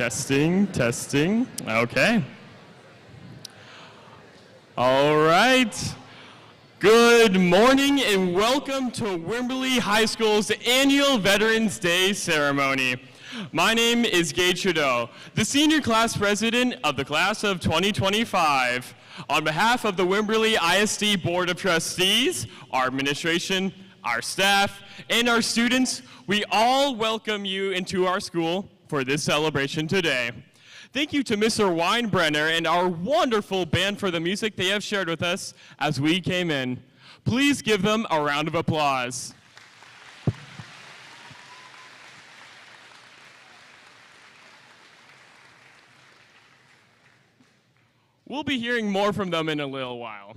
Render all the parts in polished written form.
Testing, testing. Okay. All right. Good morning and welcome to Wimberley High School's annual Veterans Day ceremony. My name is Gage Trudeau, the senior class president of the class of 2025. On behalf of the Wimberley ISD Board of Trustees, our administration, our staff, and our students, we all welcome you into our school for this celebration today. Thank you to Mr. Weinbrenner and our wonderful band for the music they have shared with us as we came in. Please give them a round of applause. We'll be hearing more from them in a little while.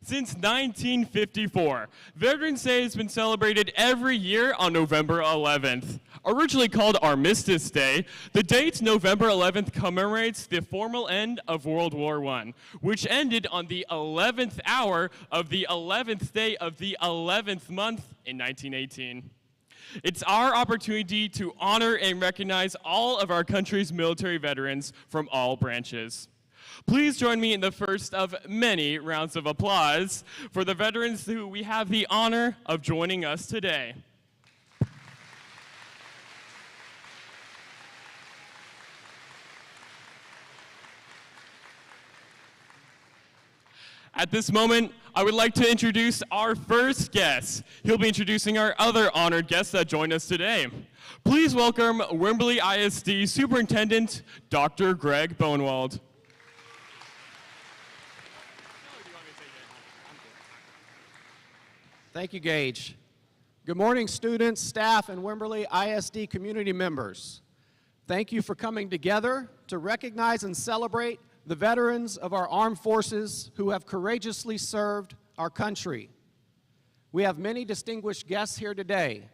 Since 1954, Veterans Day has been celebrated every year on November 11th. Originally called Armistice Day, the date November 11th commemorates the formal end of World War I, which ended on the 11th hour of the 11th day of the 11th month in 1918. It's our opportunity to honor and recognize all of our country's military veterans from all branches. Please join me in the first of many rounds of applause for the veterans who we have the honor of joining us today. At this moment, I would like to introduce our first guest. He'll be introducing our other honored guests that join us today. Please welcome Wimberley ISD Superintendent, Dr. Greg Bonewald. Thank you, Gage. Good morning, students, staff, and Wimberley ISD community members. Thank you for coming together to recognize and celebrate the veterans of our armed forces who have courageously served our country. We have many distinguished guests here today.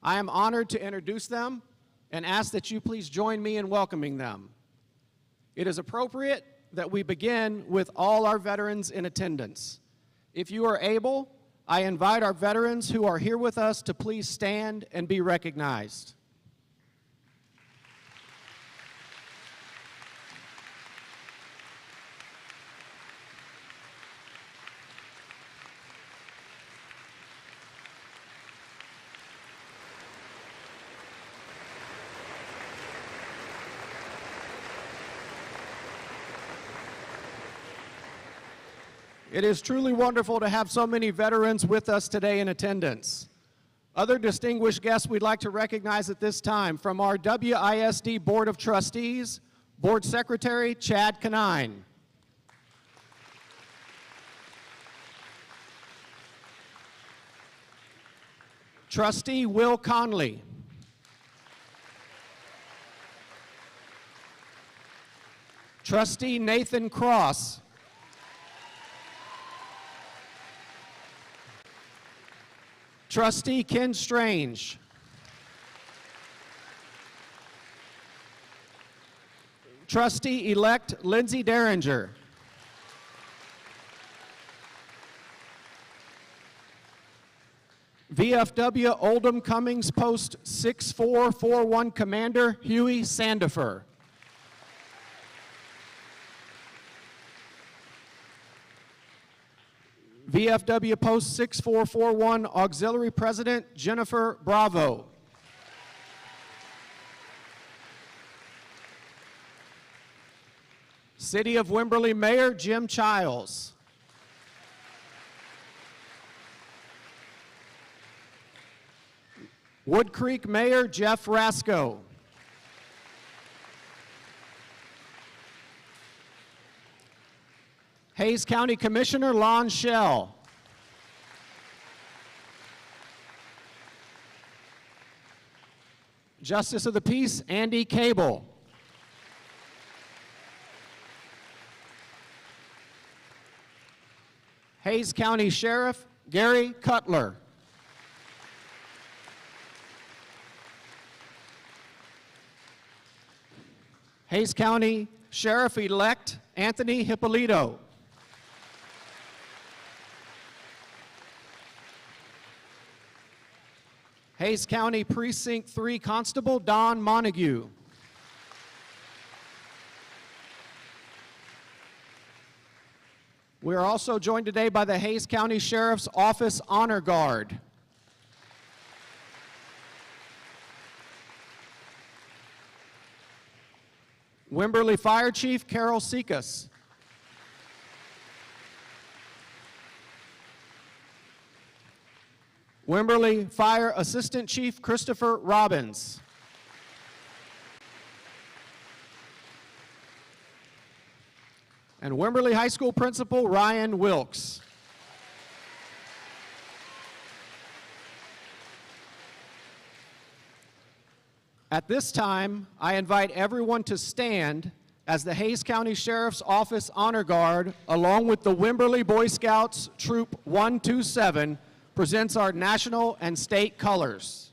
I am honored to introduce them and ask that you please join me in welcoming them. It is appropriate that we begin with all our veterans in attendance. If you are able, I invite our veterans who are here with us to please stand and be recognized. It is truly wonderful to have so many veterans with us today in attendance. Other distinguished guests we'd like to recognize at this time from our WISD Board of Trustees, Board Secretary Chad Canine. Trustee Will Conley. Trustee Nathan Cross. Trustee Ken Strange. Trustee-elect Lindsay Derringer. VFW Oldham Cummings Post 6441 Commander Huey Sandifer. VFW Post 6441 Auxiliary President Jennifer Bravo. City of Wimberley Mayor Jim Childs. Wood Creek Mayor Jeff Rasco. Hayes County Commissioner Lon Shell. Justice of the Peace Andy Cable. Hayes County Sheriff Gary Cutler. Hayes County Sheriff-elect Anthony Hippolito. Hayes County Precinct 3 Constable Don Montague. We are also joined today by the Hays County Sheriff's Office Honor Guard. Wimberley Fire Chief Carol Sekas. Wimberley Fire Assistant Chief Christopher Robbins. And Wimberley High School Principal Ryan Wilkes. At this time, I invite everyone to stand as the Hays County Sheriff's Office Honor Guard, along with the Wimberley Boy Scouts Troop 127, presents our national and state colors.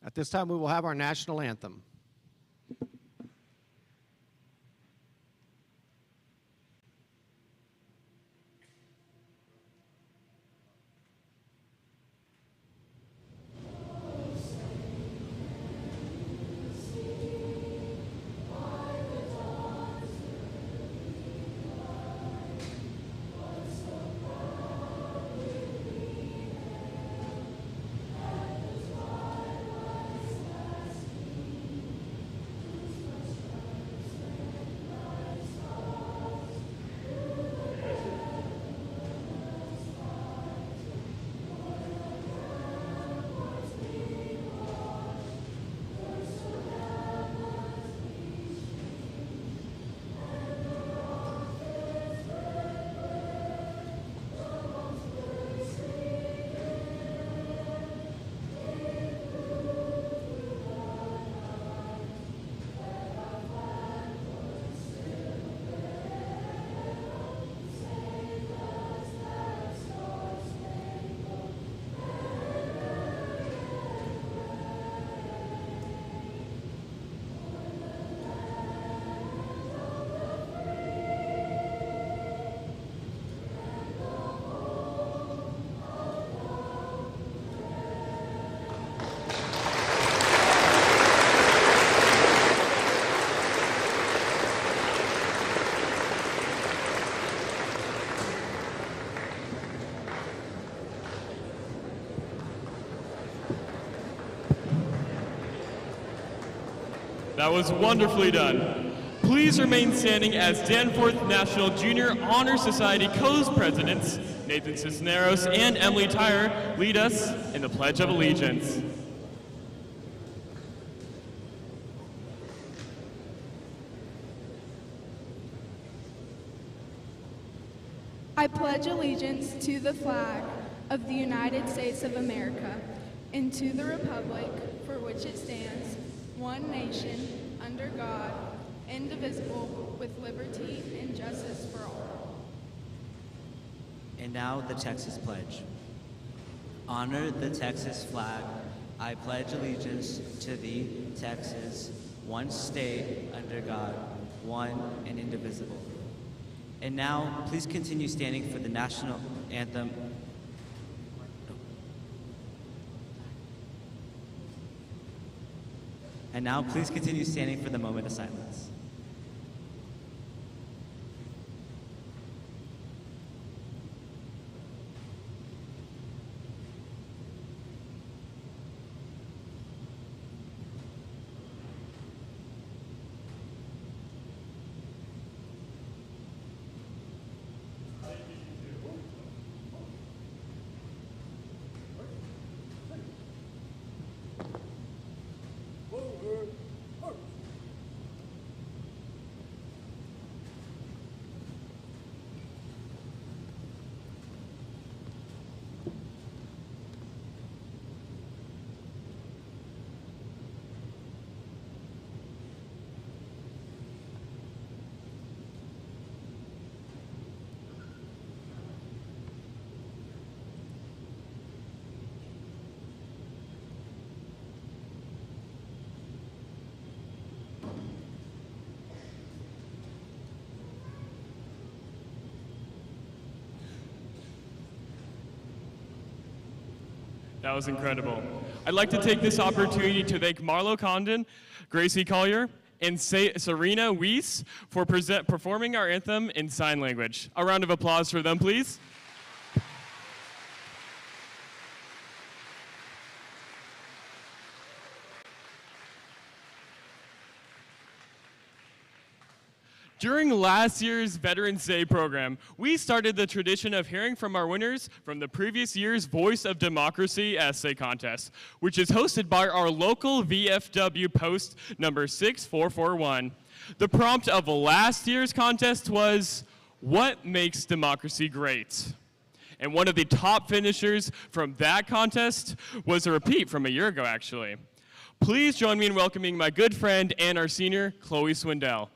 At this time, we will have our national anthem. That was wonderfully done. Please remain standing as Danforth National Junior Honor Society co-presidents Nathan Cisneros and Emily Tyre lead us in the Pledge of Allegiance. I pledge allegiance to the flag of the United States of America and to the republic for which it stands, one nation, under God, indivisible, with liberty and justice for all. And now the Texas Pledge. Honor the Texas flag. I pledge allegiance to thee, Texas, one state, under God, one and indivisible. And now, please continue standing for the national anthem. And now, please continue standing for the moment of silence. That was incredible. I'd like to take this opportunity to thank Marlo Condon, Gracie Collier, and Serena Weiss for performing our anthem in sign language. A round of applause for them, please. During last year's Veterans Day program, we started the tradition of hearing from our winners from the previous year's Voice of Democracy essay contest, which is hosted by our local VFW post number 6441. The prompt of last year's contest was, "What makes democracy great?" And one of the top finishers from that contest was a repeat from a year ago, actually. Please join me in welcoming my good friend and our senior, Chloe Swindell.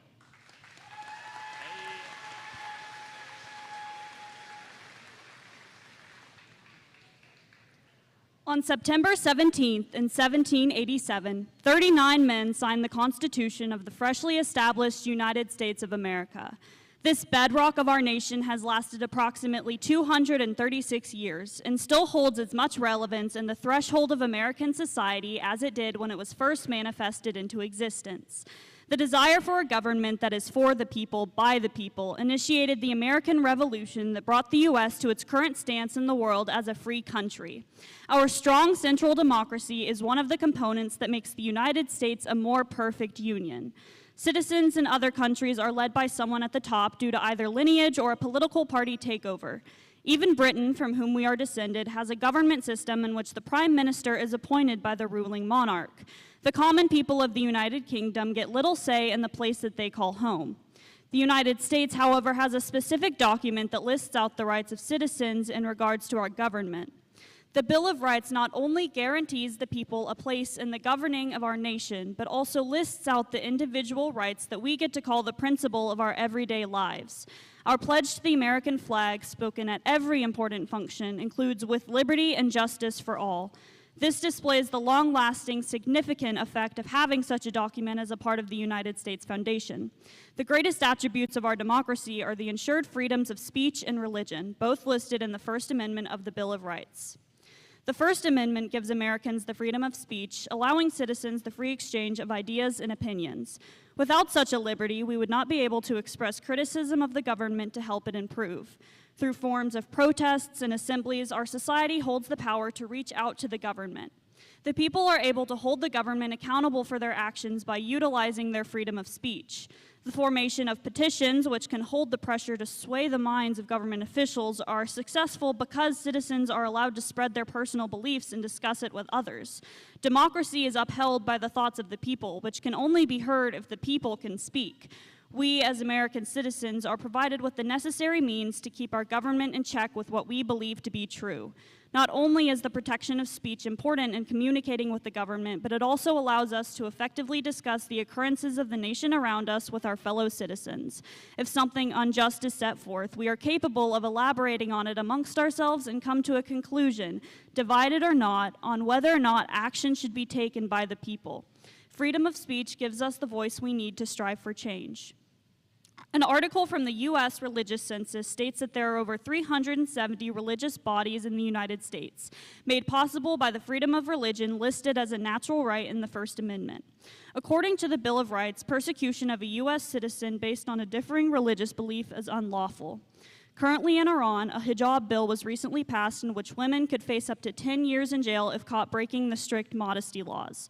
On September 17th in 1787, 39 men signed the Constitution of the freshly established United States of America. This bedrock of our nation has lasted approximately 236 years and still holds as much relevance in the threshold of American society as it did when it was first manifested into existence. The desire for a government that is for the people, by the people, initiated the American Revolution that brought the U.S. to its current stance in the world as a free country. Our strong central democracy is one of the components that makes the United States a more perfect union. Citizens in other countries are led by someone at the top due to either lineage or a political party takeover. Even Britain, from whom we are descended, has a government system in which the Prime Minister is appointed by the ruling monarch. The common people of the United Kingdom get little say in the place that they call home. The United States, however, has a specific document that lists out the rights of citizens in regards to our government. The Bill of Rights not only guarantees the people a place in the governing of our nation, but also lists out the individual rights that we get to call the principle of our everyday lives. Our pledge to the American flag, spoken at every important function, includes "with liberty and justice for all." This displays the long-lasting, significant effect of having such a document as a part of the United States Foundation. The greatest attributes of our democracy are the ensured freedoms of speech and religion, both listed in the First Amendment of the Bill of Rights. The First Amendment gives Americans the freedom of speech, allowing citizens the free exchange of ideas and opinions. Without such a liberty, we would not be able to express criticism of the government to help it improve. Through forms of protests and assemblies, our society holds the power to reach out to the government. The people are able to hold the government accountable for their actions by utilizing their freedom of speech. The formation of petitions, which can hold the pressure to sway the minds of government officials, are successful because citizens are allowed to spread their personal beliefs and discuss it with others. Democracy is upheld by the thoughts of the people, which can only be heard if the people can speak. We, as American citizens, are provided with the necessary means to keep our government in check with what we believe to be true. Not only is the protection of speech important in communicating with the government, but it also allows us to effectively discuss the occurrences of the nation around us with our fellow citizens. If something unjust is set forth, we are capable of elaborating on it amongst ourselves and come to a conclusion, divided or not, on whether or not action should be taken by the people. Freedom of speech gives us the voice we need to strive for change. An article from the U.S. Religious Census states that there are over 370 religious bodies in the United States, made possible by the freedom of religion listed as a natural right in the First Amendment. According to the Bill of Rights, persecution of a U.S. citizen based on a differing religious belief is unlawful. Currently in Iran, a hijab bill was recently passed in which women could face up to 10 years in jail if caught breaking the strict modesty laws.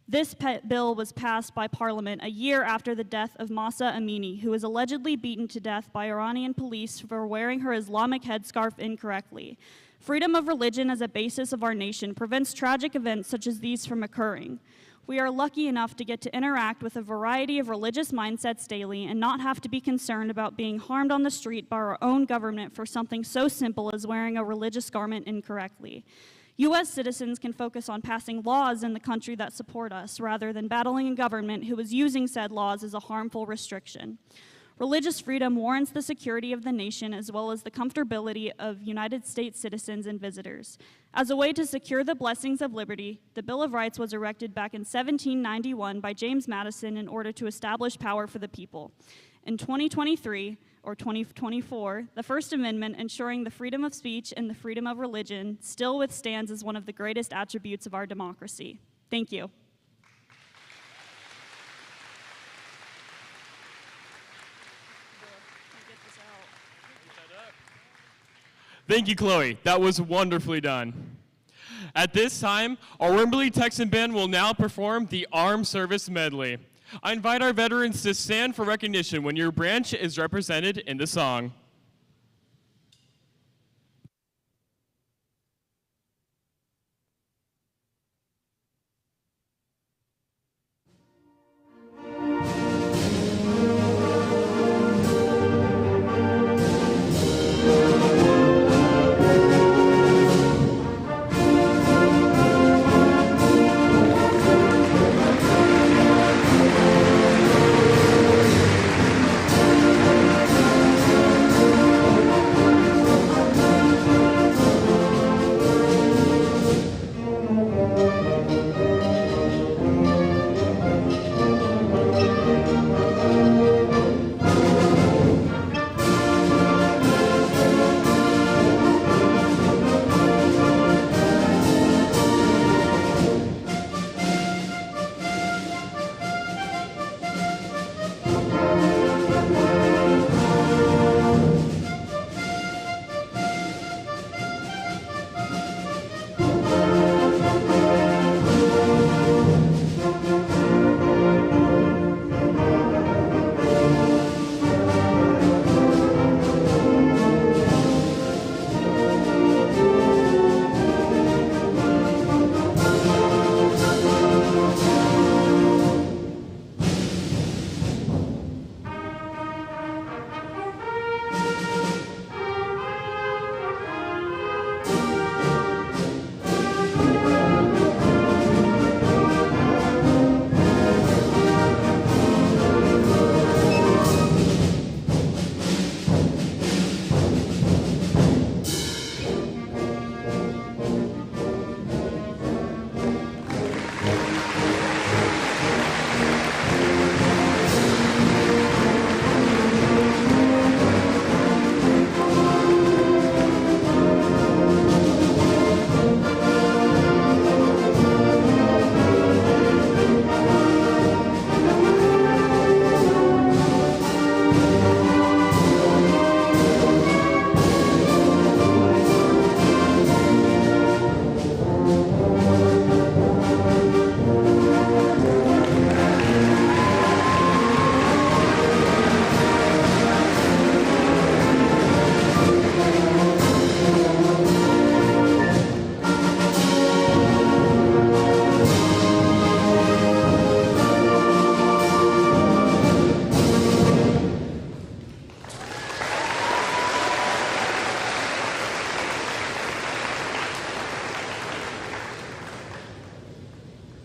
This bill was passed by Parliament a year after the death of Mahsa Amini, who was allegedly beaten to death by Iranian police for wearing her Islamic headscarf incorrectly. Freedom of religion as a basis of our nation prevents tragic events such as these from occurring. We are lucky enough to get to interact with a variety of religious mindsets daily and not have to be concerned about being harmed on the street by our own government for something so simple as wearing a religious garment incorrectly. U.S. citizens can focus on passing laws in the country that support us, rather than battling a government who is using said laws as a harmful restriction. Religious freedom warrants the security of the nation as well as the comfortability of United States citizens and visitors. As a way to secure the blessings of liberty, the Bill of Rights was erected back in 1791 by James Madison in order to establish power for the people. In 2023, or 2024, the First Amendment, ensuring the freedom of speech and the freedom of religion, still withstands as one of the greatest attributes of our democracy. Thank you. Thank you, Chloe. That was wonderfully done. At this time, our Wimberley Texan Band will now perform the Armed Service Medley. I invite our veterans to stand for recognition when your branch is represented in the song.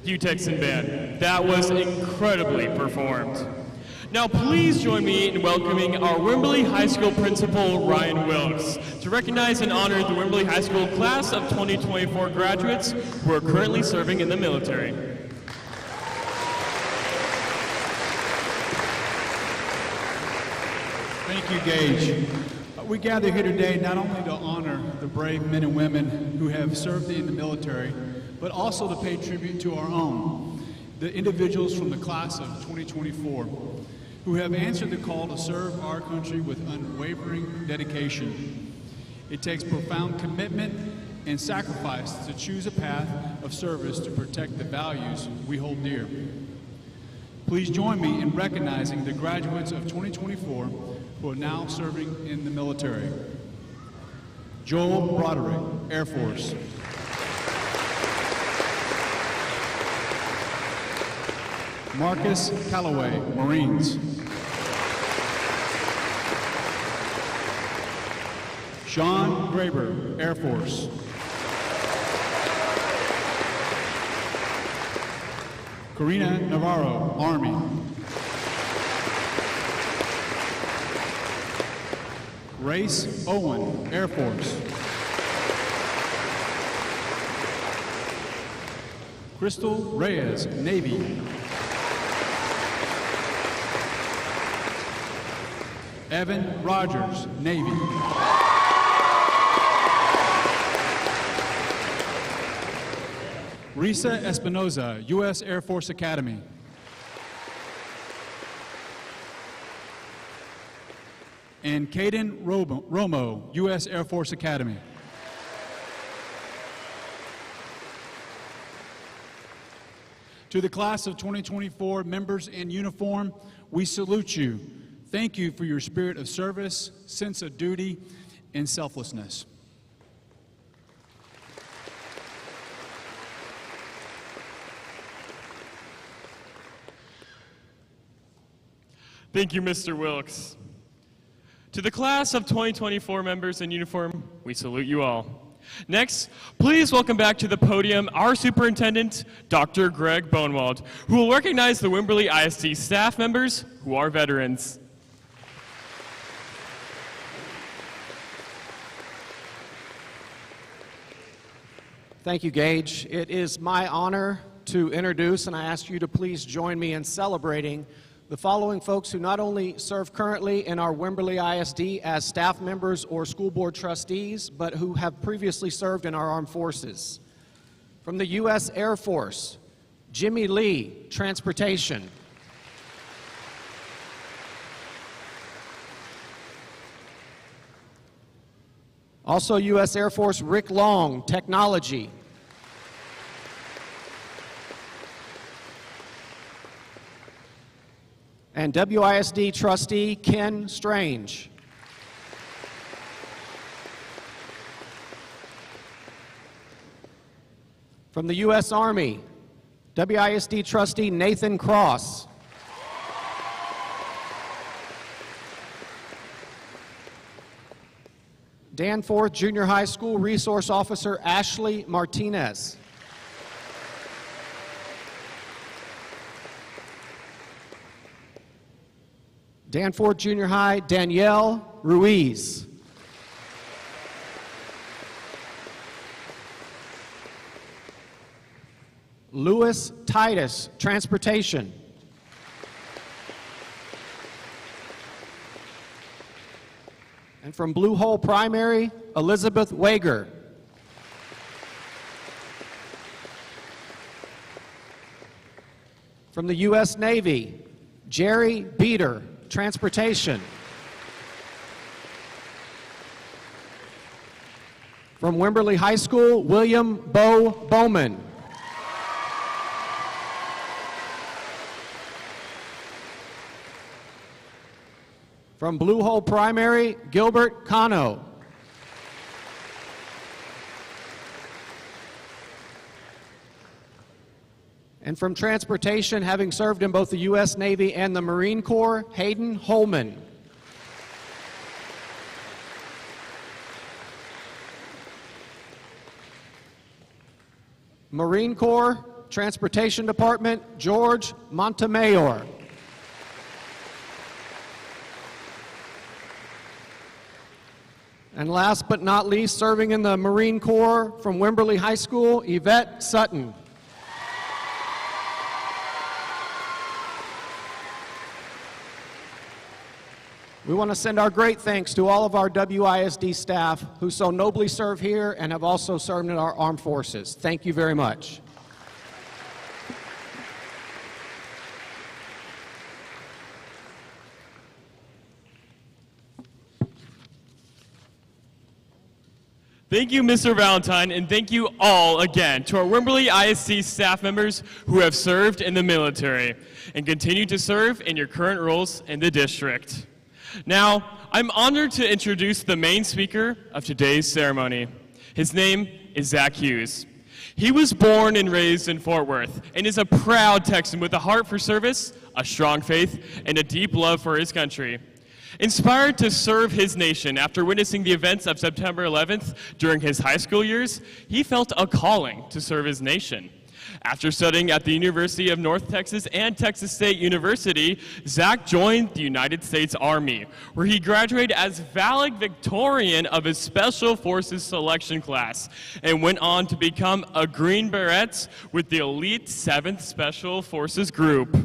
You Texan Band. That was incredibly performed. Now please join me in welcoming our Wimberley High School Principal, Ryan Wilkes, to recognize and honor the Wimberley High School class of 2024 graduates who are currently serving in the military. Thank you, Gage. We gather here today not only to honor the brave men and women who have served in the military, but also to pay tribute to our own, the individuals from the class of 2024, who have answered the call to serve our country with unwavering dedication. It takes profound commitment and sacrifice to choose a path of service to protect the values we hold dear. Please join me in recognizing the graduates of 2024 who are now serving in the military. Joel Broderick, Air Force. Marcus Calloway, Marines. Sean Graber, Air Force. Karina Navarro, Army. Race Owen, Air Force. Crystal Reyes, Navy. Evan Rogers, Navy. Risa Espinoza, U.S. Air Force Academy. And Caden Romo, U.S. Air Force Academy. To the class of 2024 members in uniform, we salute you. Thank you for your spirit of service, sense of duty, and selflessness. Thank you, Mr. Wilkes. To the class of 2024 members in uniform, we salute you all. Next, please welcome back to the podium our superintendent, Dr. Greg Bonewald, who will recognize the Wimberley ISD staff members who are veterans. Thank you, Gage. It is my honor to introduce, and I ask you to please join me in celebrating the following folks who not only serve currently in our Wimberley ISD as staff members or school board trustees, but who have previously served in our armed forces. From the U.S. Air Force, Jimmy Lee, Transportation. Also U.S. Air Force, Rick Long, Technology. And WISD trustee Ken Strange. From the U.S. Army, WISD trustee Nathan Cross. Danforth Junior High School Resource Officer Ashley Martinez. Danforth Junior High, Danielle Ruiz. Lewis Titus, Transportation. And from Blue Hole Primary, Elizabeth Wager. From the U.S. Navy, Jerry Beater, Transportation. From Wimberley High School, William Bo Bowman. From Blue Hole Primary, Gilbert Cano. And from Transportation, having served in both the U.S. Navy and the Marine Corps, Hayden Holman. Marine Corps, Transportation Department, George Montemayor. And last but not least, serving in the Marine Corps from Wimberley High School, Yvette Sutton. We want to send our great thanks to all of our WISD staff who so nobly serve here and have also served in our armed forces. Thank you very much. Thank you, Mr. Valentine, and thank you all again to our Wimberley ISD staff members who have served in the military and continue to serve in your current roles in the district. Now, I'm honored to introduce the main speaker of today's ceremony. His name is Zach Hughes. He was born and raised in Fort Worth and is a proud Texan with a heart for service, a strong faith, and a deep love for his country. Inspired to serve his nation after witnessing the events of September 11th during his high school years, he felt a calling to serve his nation. After studying at the University of North Texas and Texas State University, Zach joined the United States Army, where he graduated as valedictorian of his Special Forces selection class and went on to become a Green Beret with the elite 7th Special Forces Group.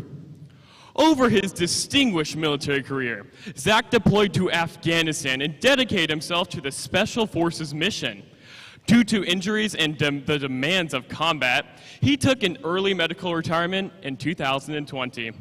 Over his distinguished military career, Zach deployed to Afghanistan and dedicated himself to the Special Forces mission. Due to injuries and the demands of combat, he took an early medical retirement in 2020.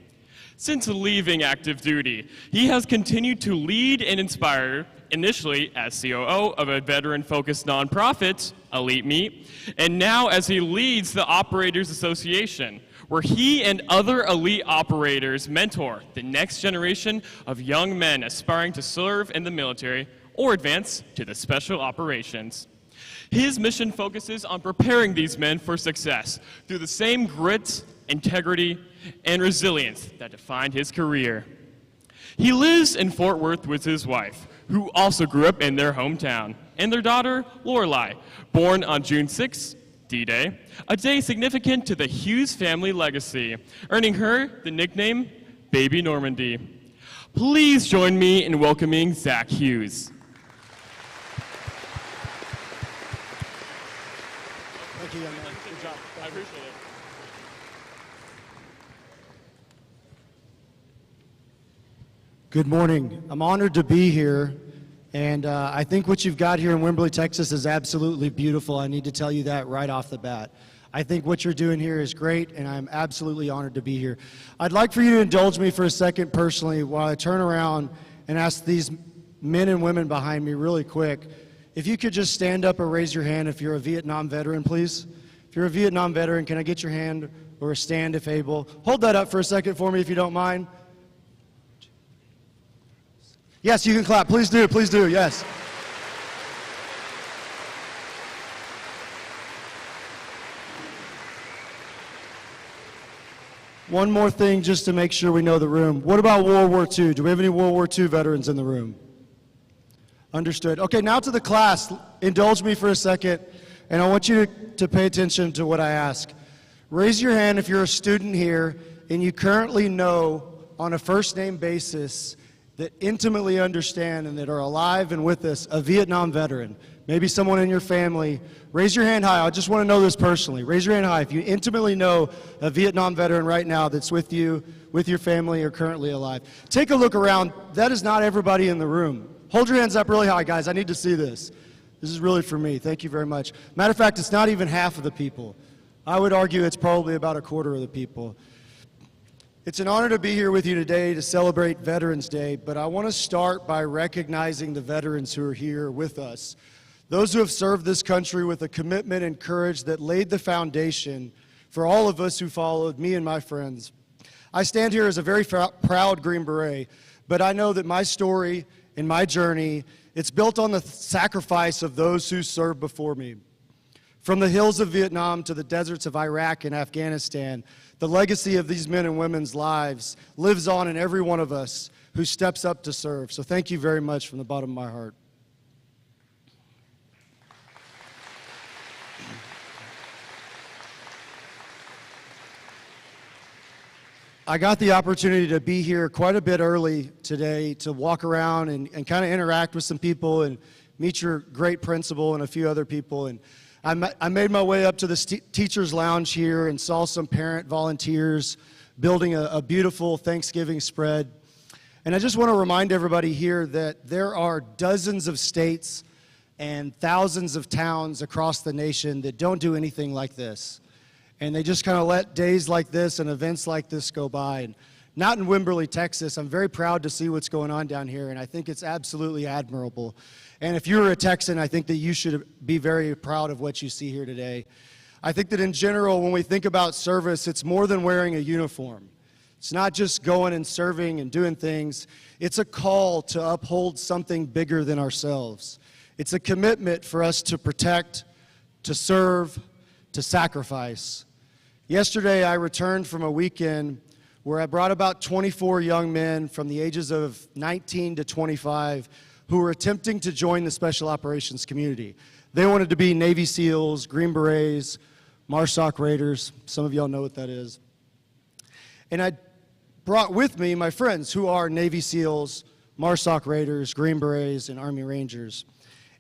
Since leaving active duty, he has continued to lead and inspire, initially as COO of a veteran-focused nonprofit, Elite Meat, and now as he leads the Operators Association, where he and other elite operators mentor the next generation of young men aspiring to serve in the military or advance to the special operations. His mission focuses on preparing these men for success through the same grit, integrity, and resilience that defined his career. He lives in Fort Worth with his wife, who also grew up in their hometown, and their daughter, Lorelei, born on June 6, D-Day, a day significant to the Hughes family legacy, earning her the nickname Baby Normandy. Please join me in welcoming Zach Hughes. Thank you, young man. Good job. I appreciate it. Good morning. I'm honored to be here, and I think what you've got here in Wimberley, Texas is absolutely beautiful. I need to tell you that right off the bat. I think what you're doing here is great, and I'm absolutely honored to be here. I'd like for you to indulge me for a second personally while I turn around and ask these men and women behind me really quick, if you could just stand up or raise your hand if you're a Vietnam veteran, please. If you're a Vietnam veteran, can I get your hand or a stand if able? Hold that up for a second for me if you don't mind. Yes, you can clap. Please do, yes. One more thing just to make sure we know the room. What about World War II? Do we have any World War II veterans in the room? Understood. Okay, now to the class. Indulge me for a second, and I want you to pay attention to what I ask. Raise your hand if you're a student here and you currently know on a first name basis that intimately understand and that are alive and with us, a Vietnam veteran, maybe someone in your family. Raise your hand high. I just want to know this personally. Raise your hand high if you intimately know a Vietnam veteran right now that's with you, with your family, or currently alive. Take a look around. That is not everybody in the room. Hold your hands up really high, guys. I need to see this. This is really for me. Thank you very much. Matter of fact, it's not even half of the people. I would argue it's probably about a quarter of the people. It's an honor to be here with you today to celebrate Veterans Day, but I want to start by recognizing the veterans who are here with us. Those who have served this country with a commitment and courage that laid the foundation for all of us who followed, me and my friends. I stand here as a very proud Green Beret, but I know that my story and my journey, it's built on the sacrifice of those who served before me. From the hills of Vietnam to the deserts of Iraq and Afghanistan, the legacy of these men and women's lives lives on in every one of us who steps up to serve. So thank you very much from the bottom of my heart. I got the opportunity to be here quite a bit early today to walk around and kind of interact with some people and meet your great principal and a few other people. And I made my way up to the teacher's lounge here and saw some parent volunteers building a beautiful Thanksgiving spread. And I just want to remind everybody here that there are dozens of states and thousands of towns across the nation that don't do anything like this. And they just kind of let days like this and events like this go by. And not in Wimberley, Texas. I'm very proud to see what's going on down here, and I think it's absolutely admirable. And if you're a Texan, I think that you should be very proud of what you see here today. I think that in general, when we think about service, it's more than wearing a uniform. It's not just going and serving and doing things. It's a call to uphold something bigger than ourselves. It's a commitment for us to protect, to serve, to sacrifice. Yesterday, I returned from a weekend where I brought about 24 young men from the ages of 19 to 25 who were attempting to join the Special Operations community. They wanted to be Navy SEALs, Green Berets, MARSOC Raiders. Some of y'all know what that is. And I brought with me my friends who are Navy SEALs, MARSOC Raiders, Green Berets, and Army Rangers.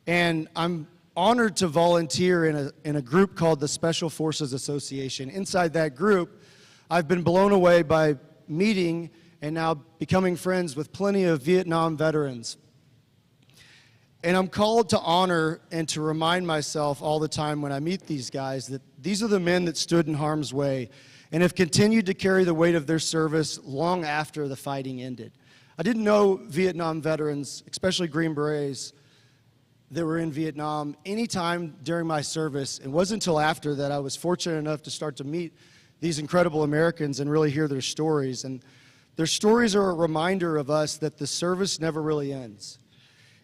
And I'm honored to volunteer in a group called the Special Forces Association. Inside that group, I've been blown away by meeting and now becoming friends with plenty of Vietnam veterans. And I'm called to honor and to remind myself all the time when I meet these guys that these are the men that stood in harm's way and have continued to carry the weight of their service long after the fighting ended. I didn't know Vietnam veterans, especially Green Berets, that were in Vietnam any time during my service. It wasn't until after that I was fortunate enough to start to meet these incredible Americans and really hear their stories. And their stories are a reminder of us that the service never really ends.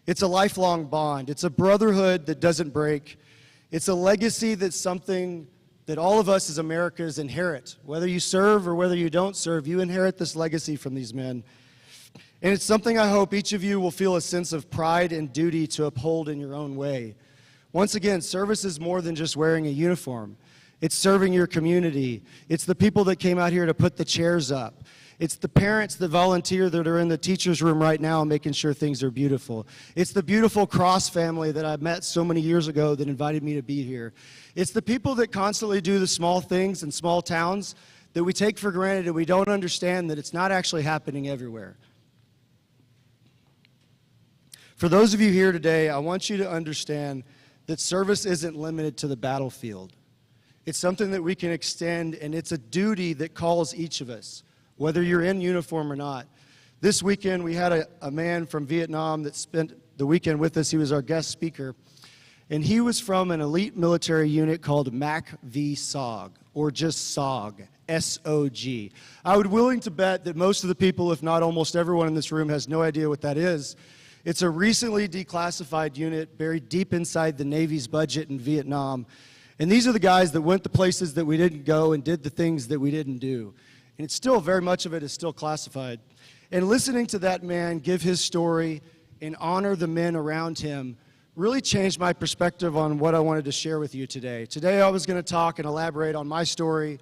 It's a lifelong bond. It's a brotherhood that doesn't break. It's a legacy that's something that all of us as Americans inherit. Whether you serve or whether you don't serve, you inherit this legacy from these men. And it's something I hope each of you will feel a sense of pride and duty to uphold in your own way. Once again, service is more than just wearing a uniform. It's serving your community. It's the people that came out here to put the chairs up. It's the parents that volunteer that are in the teacher's room right now making sure things are beautiful. It's the beautiful Cross family that I met so many years ago that invited me to be here. It's the people that constantly do the small things in small towns that we take for granted and we don't understand that it's not actually happening everywhere. For those of you here today, I want you to understand that service isn't limited to the battlefield. It's something that we can extend, and it's a duty that calls each of us, whether you're in uniform or not. This weekend, we had a man from Vietnam that spent the weekend with us. He was our guest speaker, and he was from an elite military unit called MAC-V-SOG, or just SOG, S-O-G. I would be willing to bet that most of the people, if not almost everyone in this room, has no idea what that is. It's a recently declassified unit buried deep inside the Navy's budget in Vietnam. And these are the guys that went the places that we didn't go and did the things that we didn't do. And it's still, very much of it is still classified. And listening to that man give his story and honor the men around him really changed my perspective on what I wanted to share with you today. Today I was going to talk and elaborate on my story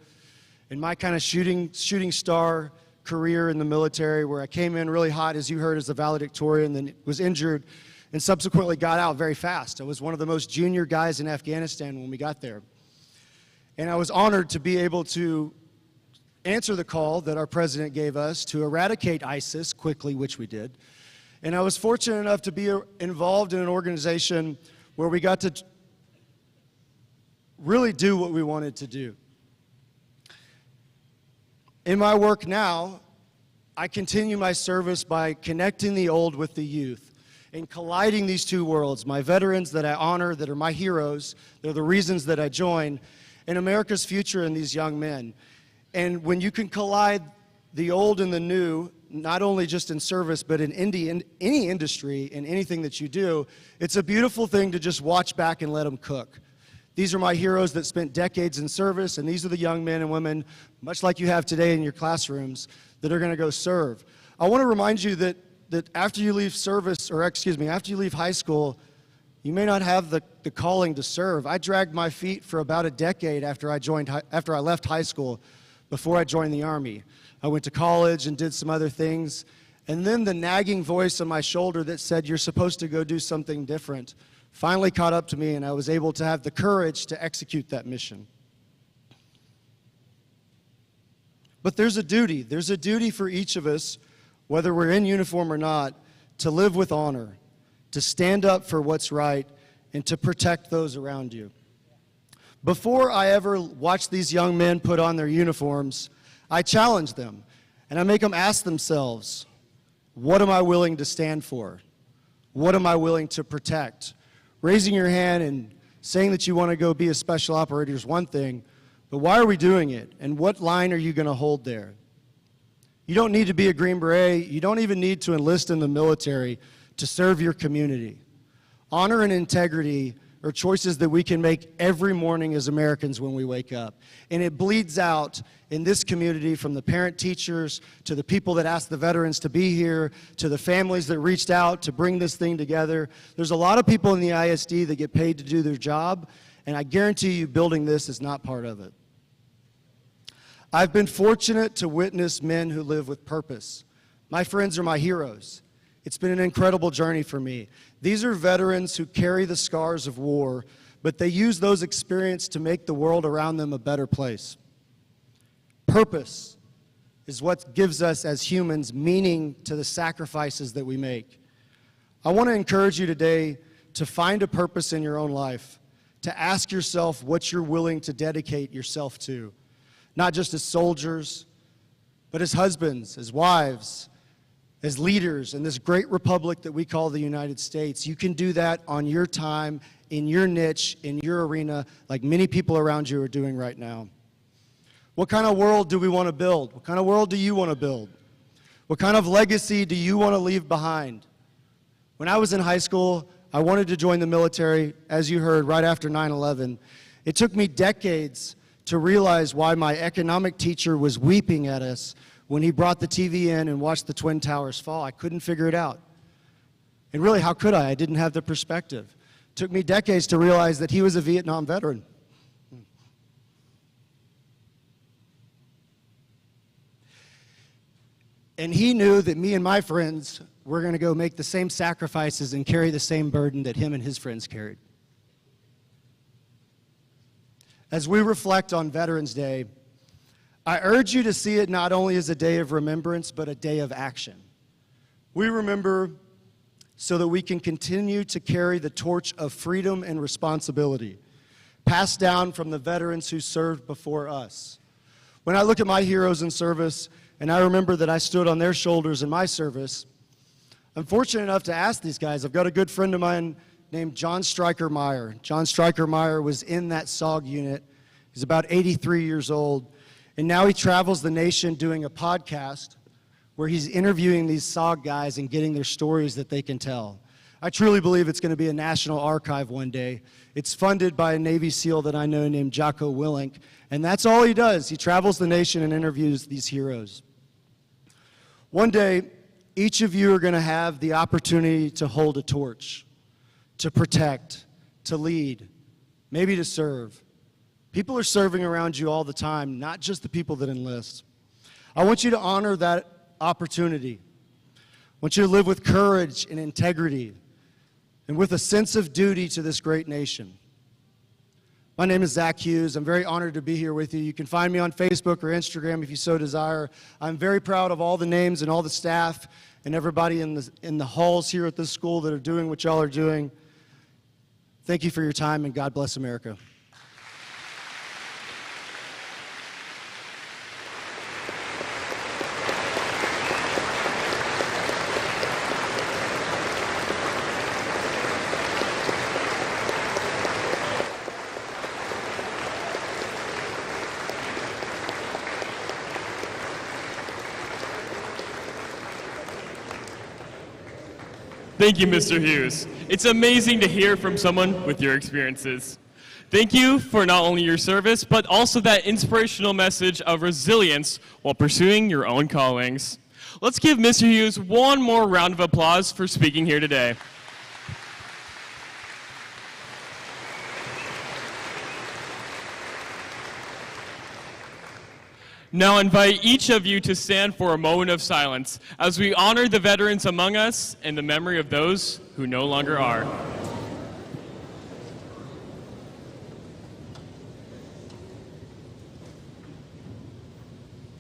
and my kind of shooting star career in the military, where I came in really hot, as you heard, as a valedictorian, then was injured and subsequently got out very fast. I was one of the most junior guys in Afghanistan when we got there. And I was honored to be able to answer the call that our president gave us to eradicate ISIS quickly, which we did. And I was fortunate enough to be involved in an organization where we got to really do what we wanted to do. In my work now, I continue my service by connecting the old with the youth and colliding these two worlds, my veterans that I honor, that are my heroes, they're the reasons that I join, and America's future in these young men. And when you can collide the old and the new, not only just in service, but in any industry, in anything that you do, it's a beautiful thing to just watch back and let them cook. These are my heroes that spent decades in service, and these are the young men and women, much like you have today in your classrooms, that are going to go serve. I want to remind you that after you leave after you leave high school, you may not have the calling to serve. I dragged my feet for about a decade after I left high school, before I joined the Army. I went to college and did some other things, and then the nagging voice on my shoulder that said, "You're supposed to go do something different," finally caught up to me, and I was able to have the courage to execute that mission. But there's a duty for each of us whether we're in uniform or not, to live with honor, to stand up for what's right, and to protect those around you. Before I ever watch these young men put on their uniforms, I challenge them, and I make them ask themselves, what am I willing to stand for? What am I willing to protect? Raising your hand and saying that you want to go be a special operator is one thing, but why are we doing it? And what line are you going to hold there? You don't need to be a Green Beret. You don't even need to enlist in the military to serve your community. Honor and integrity are choices that we can make every morning as Americans when we wake up. And it bleeds out in this community from the parent teachers to the people that asked the veterans to be here to the families that reached out to bring this thing together. There's a lot of people in the ISD that get paid to do their job, and I guarantee you building this is not part of it. I've been fortunate to witness men who live with purpose. My friends are my heroes. It's been an incredible journey for me. These are veterans who carry the scars of war, but they use those experiences to make the world around them a better place. Purpose is what gives us as humans meaning to the sacrifices that we make. I want to encourage you today to find a purpose in your own life, to ask yourself what you're willing to dedicate yourself to, not just as soldiers, but as husbands, as wives, as leaders in this great republic that we call the United States. You can do that on your time, in your niche, in your arena, like many people around you are doing right now. What kind of world do we want to build? What kind of world do you want to build? What kind of legacy do you want to leave behind? When I was in high school, I wanted to join the military, as you heard, right after 9/11. It took me decades to realize why my economic teacher was weeping at us when he brought the TV in and watched the Twin Towers fall. I couldn't figure it out. And really, how could I? I didn't have the perspective. It took me decades to realize that he was a Vietnam veteran. And he knew that me and my friends were going to go make the same sacrifices and carry the same burden that him and his friends carried. As we reflect on Veterans Day, I urge you to see it not only as a day of remembrance, but a day of action. We remember so that we can continue to carry the torch of freedom and responsibility, passed down from the veterans who served before us. When I look at my heroes in service, and I remember that I stood on their shoulders in my service, I'm fortunate enough to ask these guys. I've got a good friend of mine named John Stryker Meyer. John Stryker Meyer was in that SOG unit. He's about 83 years old. And now he travels the nation doing a podcast where he's interviewing these SOG guys and getting their stories that they can tell. I truly believe it's going to be a national archive one day. It's funded by a Navy SEAL that I know named Jocko Willink. And that's all he does. He travels the nation and interviews these heroes. One day, each of you are going to have the opportunity to hold a torch, to protect, to lead, maybe to serve. People are serving around you all the time, not just the people that enlist. I want you to honor that opportunity. I want you to live with courage and integrity and with a sense of duty to this great nation. My name is Zach Hughes. I'm very honored to be here with you. You can find me on Facebook or Instagram if you so desire. I'm very proud of all the names and all the staff and everybody in the halls here at this school that are doing what y'all are doing. Thank you for your time, and God bless America. Thank you, Mr. Hughes. It's amazing to hear from someone with your experiences. Thank you for not only your service, but also that inspirational message of resilience while pursuing your own callings. Let's give Mr. Hughes one more round of applause for speaking here today. Now I invite each of you to stand for a moment of silence as we honor the veterans among us and the memory of those who no longer are.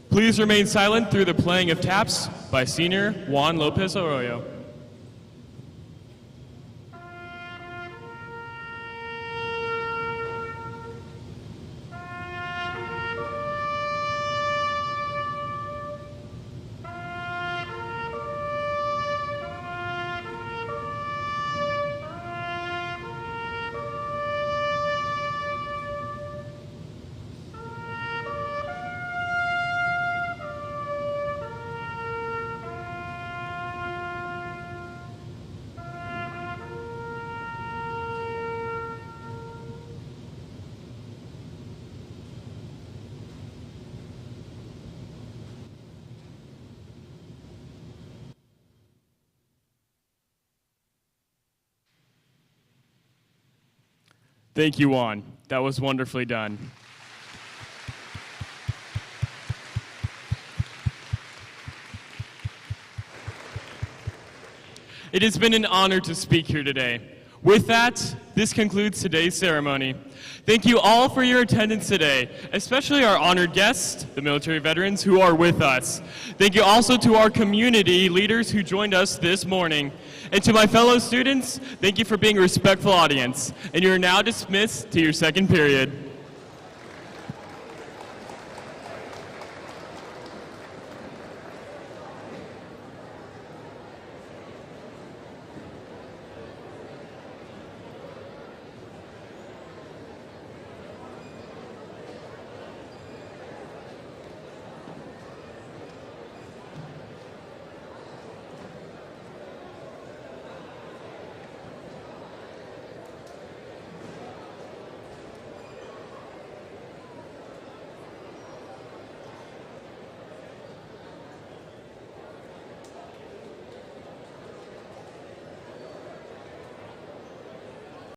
Please remain silent through the playing of taps by senior Juan Lopez Arroyo. Thank you, Juan. That was wonderfully done. It has been an honor to speak here today. With that, this concludes today's ceremony. Thank you all for your attendance today, especially our honored guests, the military veterans who are with us. Thank you also to our community leaders who joined us this morning. And to my fellow students, thank you for being a respectful audience. And you are now dismissed to your second period.